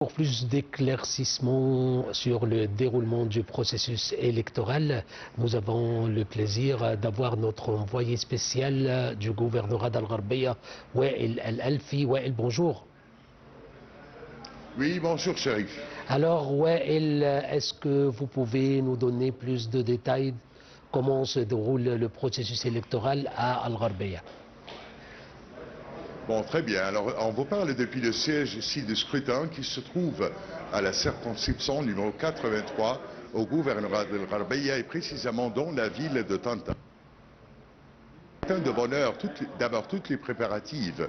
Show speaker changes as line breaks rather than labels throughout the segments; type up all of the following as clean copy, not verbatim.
Pour plus d'éclaircissements sur le déroulement du processus électoral, nous avons le plaisir d'avoir notre envoyé spécial du gouvernorat d'Al-Gharbia, Wael Al-Alfi. Wael, bonjour.
Oui, bonjour, Chérif.
Alors, Wael, est-ce que vous pouvez nous donner plus de détails comment se déroule le processus électoral à Al-Gharbia?
Bon, très bien. Alors, on vous parle depuis le siège ici de scrutin qui se trouve à la circonscription numéro 83 au gouvernorat de Gharbia et précisément dans la ville de Tanta. De bonheur, d'abord toutes les préparatives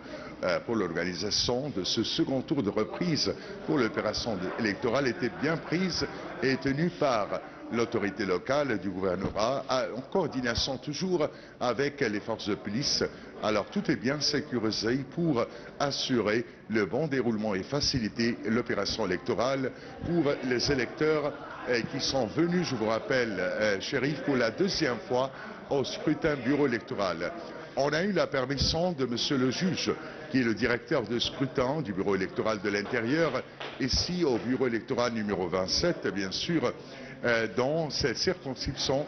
pour l'organisation de ce second tour de reprise pour l'opération électorale étaient bien prises et tenues par l'autorité locale du gouvernorat, en coordination toujours avec les forces de police. Alors tout est bien sécurisé pour assurer le bon déroulement et faciliter l'opération électorale pour les électeurs qui sont venus, je vous rappelle, Chérif, pour la deuxième fois au scrutin bureau électoral. On a eu la permission de monsieur le juge, qui est le directeur de scrutin du bureau électoral de l'intérieur, ici au bureau électoral numéro 27, bien sûr, dans cette circonscription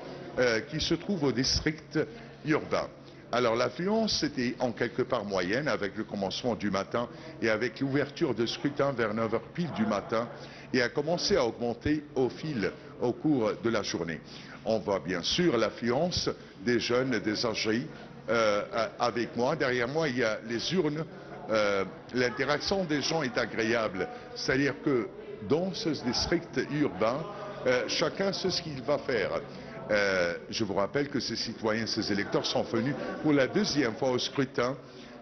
qui se trouve au district urbain. Alors l'affluence était en quelque part moyenne avec le commencement du matin et avec l'ouverture de scrutin vers 9h pile du matin et a commencé à augmenter au cours de la journée. On voit bien sûr l'affluence des jeunes, des âgés. Avec moi, derrière moi, il y a les urnes. L'interaction des gens est agréable. C'est-à-dire que dans ce district urbain, chacun sait ce qu'il va faire. Je vous rappelle que ces citoyens, ces électeurs sont venus pour la deuxième fois au scrutin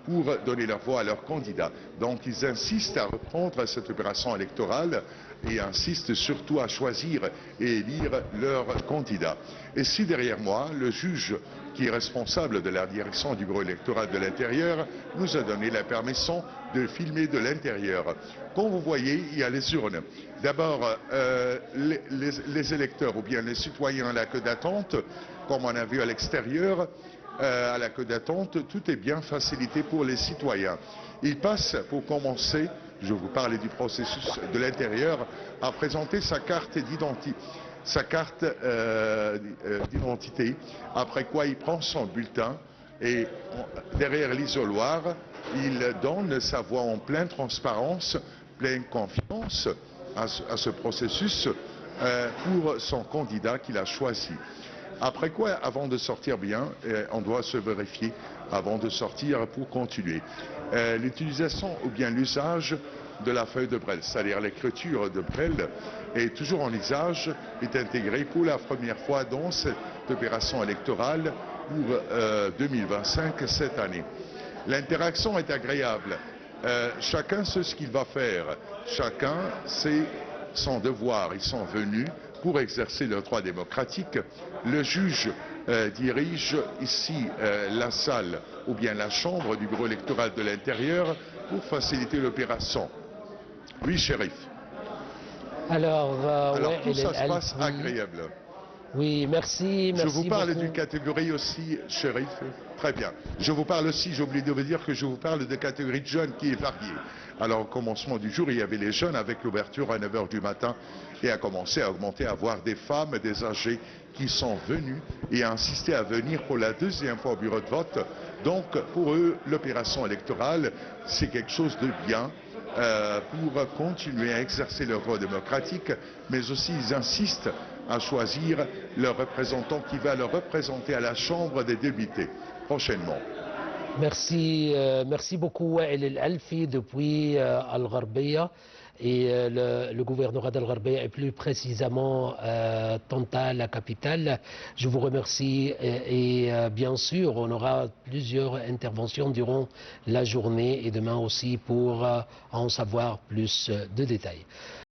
pour donner leur voix à leurs candidats. Donc ils insistent à reprendre cette opération électorale et insistent surtout à choisir et élire leurs candidats. Et si derrière moi, le juge qui est responsable de la direction du bureau électoral de l'intérieur nous a donné la permission de filmer de l'intérieur. Comme vous voyez, il y a les urnes. D'abord, les électeurs ou bien les citoyens à la queue d'attente, comme on a vu à l'extérieur, à la queue d'attente, tout est bien facilité pour les citoyens. Ils passent, pour commencer, je vous parlais du processus de l'intérieur, à présenter sa carte d'identité, après quoi il prend son bulletin et derrière l'isoloir, il donne sa voix en pleine transparence, pleine confiance à ce processus pour son candidat qu'il a choisi. Après quoi, avant de sortir bien, on doit se vérifier avant de sortir pour continuer. L'utilisation ou bien l'usage de la feuille de Braille, c'est-à-dire l'écriture de Braille, est toujours en usage, est intégrée pour la première fois dans cette opération électorale pour 2025 cette année. L'interaction est agréable. Chacun sait ce qu'il va faire. Chacun sait son devoir. Ils sont venus pour exercer leur droit démocratique. Le juge dirige ici la salle ou bien la chambre du bureau électoral de l'intérieur pour faciliter l'opération. Oui, Chérif.
Alors
Tout ça se passe agréable.
Oui, merci.
Je vous parle
beaucoup.
d'une catégorie aussi, Chérif. Très bien. Je vous parle aussi, j'ai oublié de vous dire que je vous parle de catégorie de jeunes qui est variée. Alors au commencement du jour, il y avait les jeunes avec l'ouverture à 9h du matin et a commencé à augmenter, à voir des femmes, des âgés qui sont venus et a insisté à venir pour la deuxième fois au bureau de vote. Donc pour eux, l'opération électorale, c'est quelque chose de bien. Pour continuer à exercer leur droit démocratique, mais aussi ils insistent à choisir leur représentant qui va leur représenter à la Chambre des députés prochainement.
Merci, merci beaucoup Wael Al-Alfi depuis Al-Gharbia et le gouvernorat d'Al-Gharbia et plus précisément Tanta, la capitale. Je vous remercie et bien sûr on aura plusieurs interventions durant la journée et demain aussi pour en savoir plus de détails.